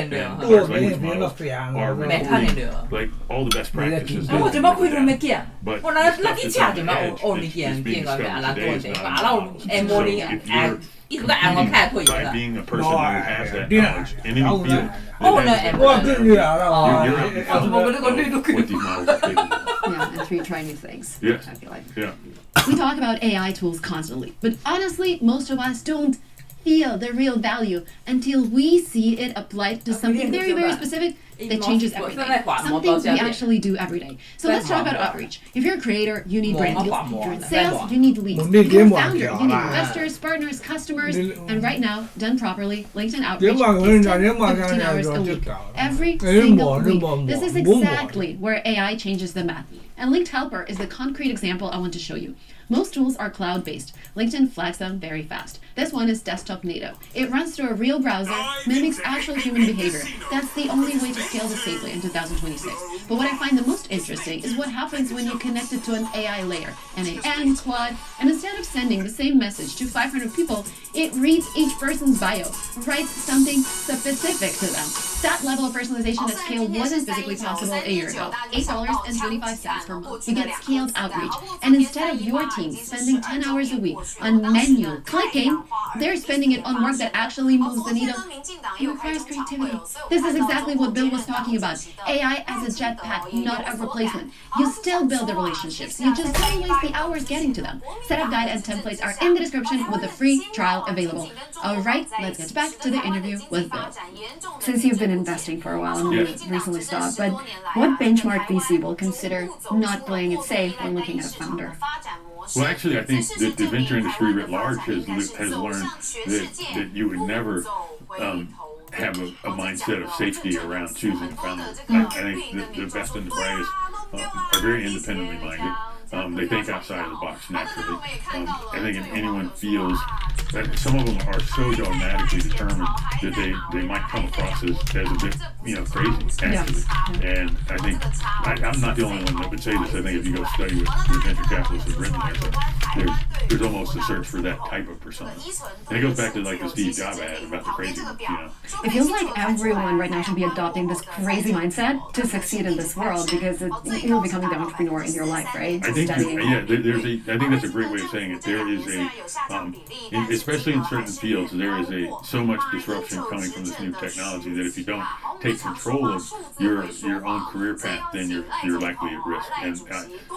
年对啊 and 我 large 没 language 别的 models 飞啊， are 我 没看见对 recording 啊。 like all the best practices. 我怎么可以都没见？ But 我那 the 那 stuff 一 that's 下 on 就 the 嘛 edge 哦你 is 见 being 个阿 discovered 拉多 today 的， is 阿 not 拉 knowledge. 哎 So 莫里 if 哎 you're 一个按我开可以 by 的。 being a person No, who has that yeah. knowledge in any field, Oh, that no, has- 我更厉害了， you're out in 我怎么我那个绿都可以 what these models are capable of. Yeah, and three try new things. Yes. I feel like. Yeah. We talk about AI tools constantly, but honestly, most of us don't feel the real value until we see it applied to something very, very specific that changes everything. Something we actually do every day. So let's talk about outreach. If you're a creator, you need brand deals. If you're in sales, you need leads. If you're a founder, you need investors, partners, customers, and right now, done properly, LinkedIn outreach takes 10 to 15 hours a week. Every single week. This is exactly where AI changes the math. And Linked Helper is the concrete example I want to show you. Most tools are cloud-based. LinkedIn flags them very fast. This one is desktop native. It runs through a real browser, mimics actual human behavior. That's the only way to scale this safely in 2026. But what I find the most interesting is what happens when you connect it to an AI layer, NAN, Claude, and instead of sending the same message to 500 people, it reads each person's bio, writes something specific to them. That level of personalization at scale wasn't physically possible a year ago. $8.25 per month. You get scaled outreach. And instead of your team spending 10 hours a week on manual clicking, they're spending it on work that actually moves the needle. It requires creativity. This is exactly what Bill was talking about. AI as a jetpack, not a replacement. You still build the relationships. You just don't waste the hours getting to them. Setup guide and templates are in the description with a free trial available. All right, let's get back to the interview with Bill. Since you've been investing for a while and Yes. you recently stopped, but what benchmark VC will consider not playing it safe when looking at a founder? Well, actually, I think that the venture industry writ large has learned that you would never have a mindset of safety around choosing a founder. I think the best and the brightest are very independently minded. They think outside of the box naturally. I think if anyone feels that some of them are so dogmatically determined that they might come across as a bit, crazy, actually. And I think I'm not the only one that would say this. I think if you go study what venture capitalists have written, there's almost a search for that type of persona. And it goes back to like the Steve Jobs ad about the crazy one, It feels like everyone right now should be adopting this crazy mindset to succeed in this world because you're becoming the entrepreneur in your life, right? I think, I think that's a great way of saying it. There is especially in certain fields, there is so much disruption coming from this new technology that if you don't take control of your own career path, then you're likely at risk. And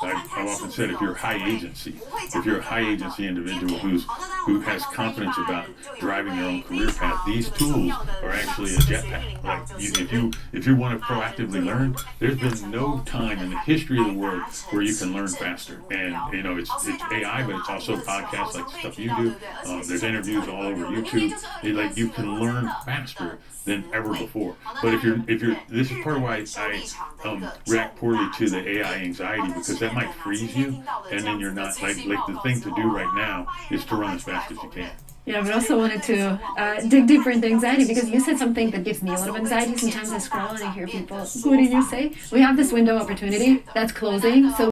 I've often said, if you're a high agency individual who has confidence about driving their own career path, these tools are actually a jetpack. Like if you want to proactively learn, there's been no time in the history of the world where you can learn faster. And it's AI, but it's also podcasts like the stuff you do. There's interviews all over YouTube. You can learn faster than ever before. But if you're this is part of why I react poorly to the AI anxiety, because that might freeze you, and then you're not like the thing to do right now is to run as fast as you can. Yeah, but also wanted to dig deeper into anxiety because you said something that gives me a lot of anxiety. Sometimes I scroll and I hear people, what did you say? We have this window opportunity that's closing. So